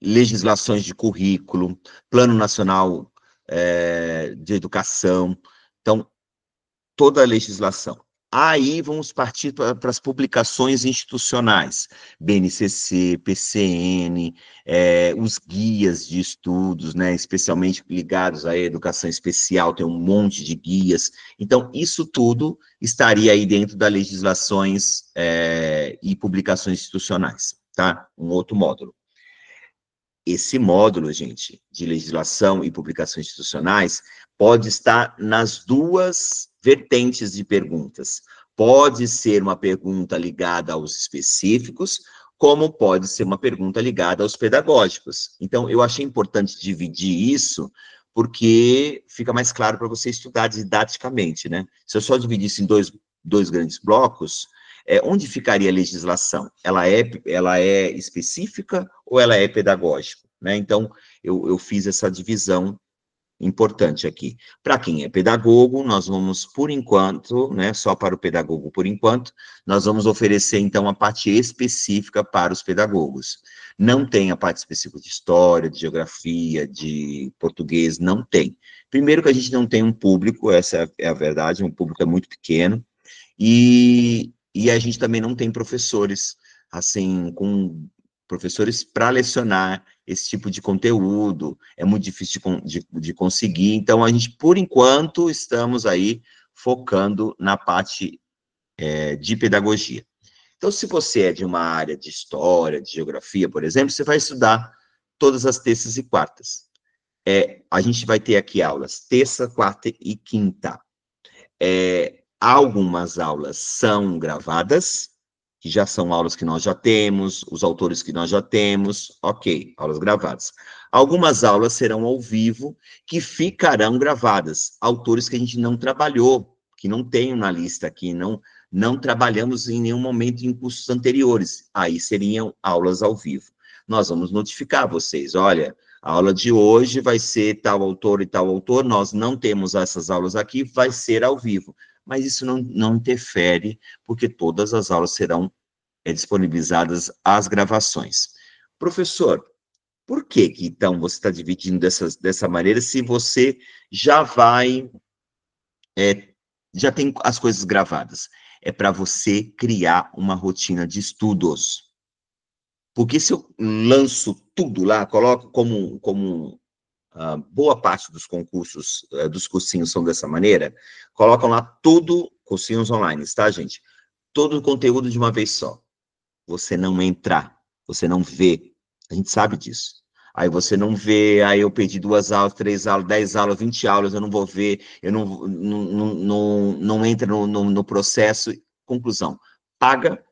Legislações de currículo, Plano Nacional de Educação. Então, toda a legislação. Aí vamos partir para as publicações institucionais, BNCC, PCN, os guias de estudos, né, especialmente ligados à educação especial, tem um monte de guias. Então, isso tudo estaria aí dentro das legislações e publicações institucionais, tá? Um outro módulo. Esse módulo, gente, de legislação e publicações institucionais, pode estar nas 2 vertentes de perguntas. Pode ser uma pergunta ligada aos específicos, como pode ser uma pergunta ligada aos pedagógicos. Então, eu achei importante dividir isso, porque fica mais claro para você estudar didaticamente, né? Se eu só dividisse em dois grandes blocos, onde ficaria a legislação? Ela é específica ou ela é pedagógica? Né? Então, eu fiz essa divisão importante aqui. Para quem é pedagogo, nós vamos, por enquanto, né, só para o pedagogo por enquanto, nós vamos oferecer, então, a parte específica para os pedagogos. Não tem a parte específica de história, de geografia, de português, não tem. Primeiro que a gente não tem um público, essa é a verdade, um público é muito pequeno, e a gente também não tem professores, assim, com professores para lecionar esse tipo de conteúdo, é muito difícil de conseguir, então a gente, por enquanto, estamos aí focando na parte de pedagogia. Então, se você é de uma área de história, de geografia, por exemplo, você vai estudar todas as terças e quartas. A gente vai ter aqui aulas terça, quarta e quinta. Algumas aulas são gravadas, que já são aulas que nós já temos, os autores que nós já temos, ok, aulas gravadas. Algumas aulas serão ao vivo, que ficarão gravadas, autores que a gente não trabalhou, que não tenho na lista aqui, não trabalhamos em nenhum momento em cursos anteriores, aí seriam aulas ao vivo. Nós vamos notificar vocês, olha, a aula de hoje vai ser tal autor e tal autor, nós não temos essas aulas aqui, vai ser ao vivo. Mas isso não interfere, porque todas as aulas serão disponibilizadas as gravações. Professor, por que então você está dividindo dessa maneira, se você já já tem as coisas gravadas? É para você criar uma rotina de estudos. Porque se eu lanço tudo lá, coloco como boa parte dos concursos, dos cursinhos são dessa maneira, colocam lá tudo, cursinhos online, tá, gente? Todo o conteúdo de uma vez só. Você não entra, você não vê, a gente sabe disso. Aí você não vê, aí eu perdi 2 aulas, 3 aulas, 10 aulas, 20 aulas, eu não vou ver, eu não entra no processo. Conclusão, paga,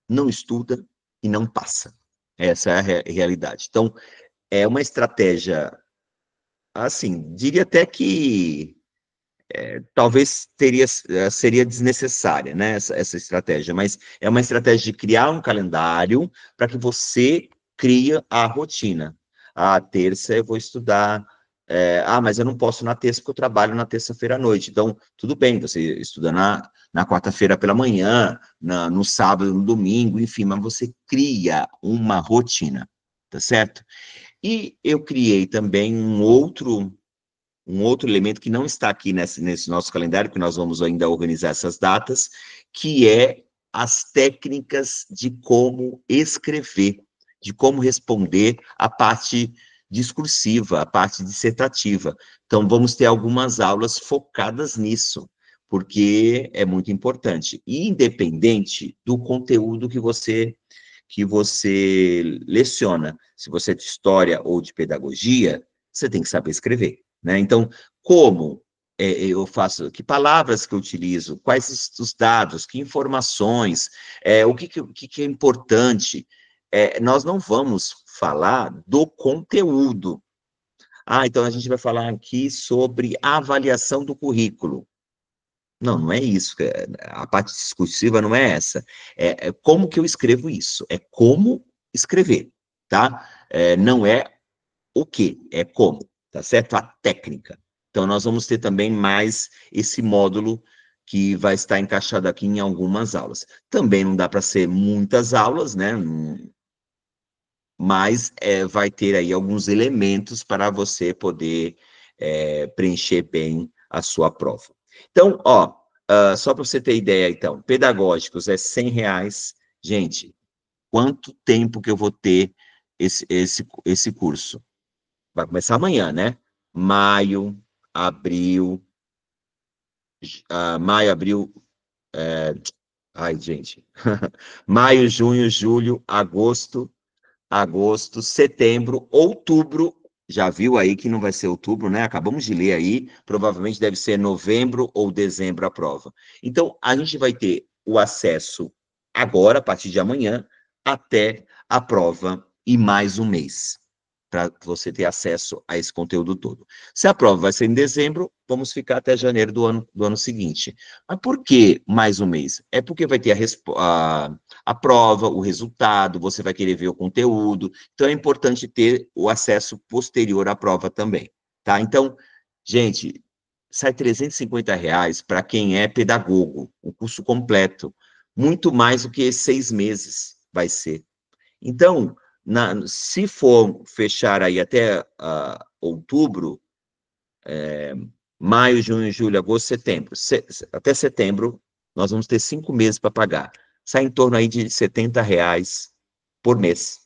não estuda e não passa. Essa é a realidade. Então, é uma estratégia, assim, diria até que talvez seria desnecessária, né, essa estratégia, mas é uma estratégia de criar um calendário para que você crie a rotina. Terça eu vou estudar, mas eu não posso na terça porque eu trabalho na terça-feira à noite, então tudo bem, você estuda na quarta-feira pela manhã, no sábado, no domingo, enfim, mas você cria uma rotina, tá certo? E eu criei também um outro elemento que não está aqui nesse nosso calendário, porque nós vamos ainda organizar essas datas, que é as técnicas de como escrever, de como responder a parte discursiva, a parte dissertativa. Então, vamos ter algumas aulas focadas nisso, porque é muito importante. E independente do conteúdo que você leciona, se você é de história ou de pedagogia, você tem que saber escrever. Né? Então, como eu faço, que palavras que eu utilizo, quais os dados, que informações, o que é importante, nós não vamos falar do conteúdo. Então a gente vai falar aqui sobre a avaliação do currículo. Não é isso, a parte discursiva não é essa, é como que eu escrevo isso, é como escrever, tá? Não é o que, é como, tá certo? A técnica. Então, nós vamos ter também mais esse módulo que vai estar encaixado aqui em algumas aulas. Também não dá para ser muitas aulas, né? Mas vai ter aí alguns elementos para você poder preencher bem a sua prova. Então, só para você ter ideia, então, pedagógicos é R$100. Gente, quanto tempo que eu vou ter esse curso? Vai começar amanhã, né? Maio, abril, abril, gente. Maio, junho, julho, agosto, setembro, outubro, já viu aí que não vai ser outubro, né? Acabamos de ler aí, provavelmente deve ser novembro ou dezembro a prova. Então, a gente vai ter o acesso agora, a partir de amanhã, até a prova e mais um mês, para você ter acesso a esse conteúdo todo. Se a prova vai ser em dezembro, vamos ficar até janeiro do ano seguinte. Mas por que mais um mês? É porque vai ter a prova, o resultado, você vai querer ver o conteúdo, então é importante ter o acesso posterior à prova também, tá? Então, Gente, sai R$ 350 para quem é pedagogo, o curso completo. Muito mais do que 6 meses vai ser. Então, se for fechar aí até outubro, maio, junho, julho, agosto, setembro, até setembro, nós vamos ter 5 meses para pagar. Sai em torno aí de R$ 70 por mês.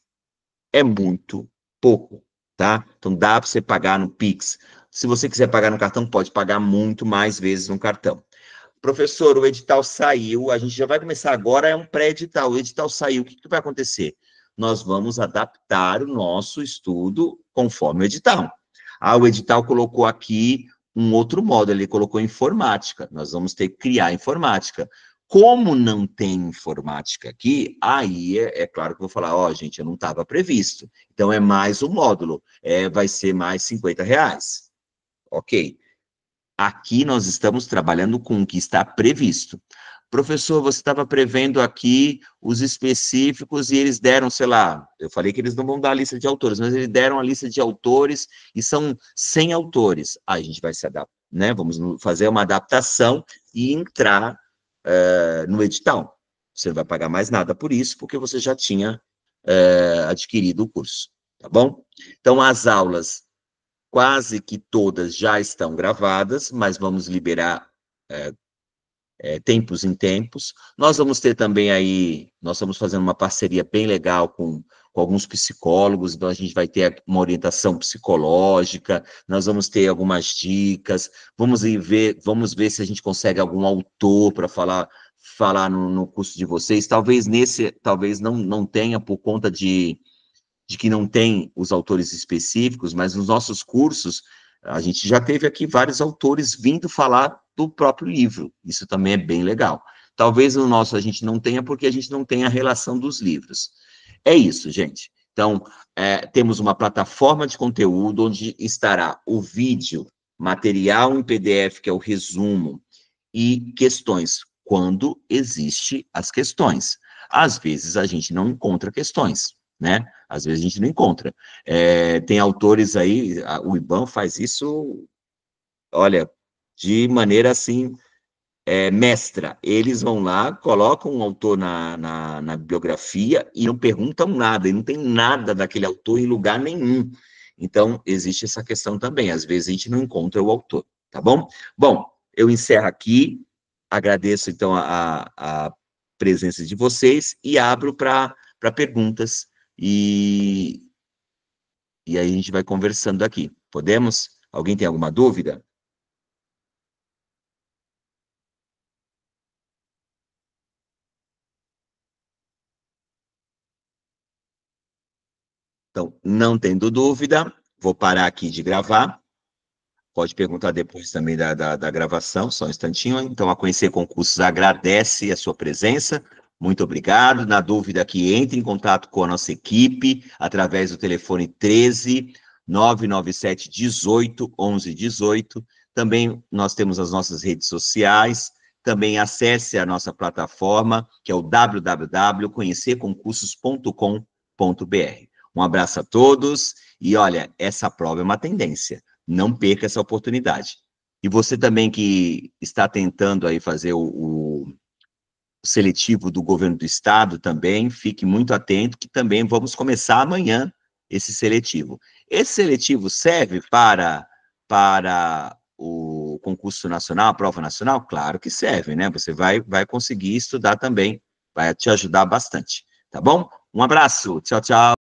É muito pouco, tá? Então dá para você pagar no Pix. Se você quiser pagar no cartão, pode pagar muito mais vezes no cartão. Professor, o edital saiu, a gente já vai começar agora, é um pré-edital, o edital saiu, o que vai acontecer? Nós vamos adaptar o nosso estudo conforme o edital. O edital colocou aqui um outro modo, ele colocou informática, nós vamos ter que criar informática. Como não tem informática aqui, aí é claro que eu vou falar, gente, eu não estava previsto. Então, é mais um módulo, vai ser mais R$ 50. Ok. Aqui nós estamos trabalhando com o que está previsto. Professor, você estava prevendo aqui os específicos e eles deram, sei lá, eu falei que eles não vão dar a lista de autores, mas eles deram a lista de autores e são 100 autores. Aí a gente vai se adaptar, né? Vamos fazer uma adaptação e entrar no edital. Você não vai pagar mais nada por isso, porque você já tinha adquirido o curso, tá bom? Então, as aulas quase que todas já estão gravadas, mas vamos liberar tempos em tempos. Nós vamos ter também aí, nós estamos fazendo uma parceria bem legal com alguns psicólogos, então a gente vai ter uma orientação psicológica, nós vamos ter algumas dicas, vamos ver se a gente consegue algum autor para falar no curso de vocês. Talvez talvez não tenha por conta de que não tem os autores específicos, mas nos nossos cursos, a gente já teve aqui vários autores vindo falar do próprio livro, isso também é bem legal. Talvez no nosso a gente não tenha, porque a gente não tem a relação dos livros. É isso, gente. Então, temos uma plataforma de conteúdo onde estará o vídeo, material em PDF, que é o resumo, e questões, quando existe as questões. Às vezes a gente não encontra questões, né? Às vezes a gente não encontra. Tem autores aí, o IBAN faz isso, olha, de maneira assim, mestra. Eles vão lá, colocam um autor na bibliografia e não perguntam nada, e não tem nada daquele autor em lugar nenhum. Então, existe essa questão também. Às vezes a gente não encontra o autor, tá bom? Bom, eu encerro aqui, agradeço então a presença de vocês e abro para perguntas. E aí a gente vai conversando aqui. Podemos? Alguém tem alguma dúvida? Então, não tendo dúvida, vou parar aqui de gravar. Pode perguntar depois também da gravação, só um instantinho. Então, a Conhecer Concursos agradece a sua presença. Muito obrigado. Na dúvida aqui, entre em contato com a nossa equipe através do telefone 13 997 18 11 18. Também nós temos as nossas redes sociais. Também acesse a nossa plataforma, que é o www.conhecerconcursos.com.br. Um abraço a todos e olha, essa prova é uma tendência. Não perca essa oportunidade. E você também que está tentando aí fazer o seletivo do governo do estado também, fique muito atento que também vamos começar amanhã esse seletivo. Esse seletivo serve para o concurso nacional, a prova nacional? Claro que serve, né? Você vai conseguir estudar também, vai te ajudar bastante, tá bom? Um abraço, tchau, tchau.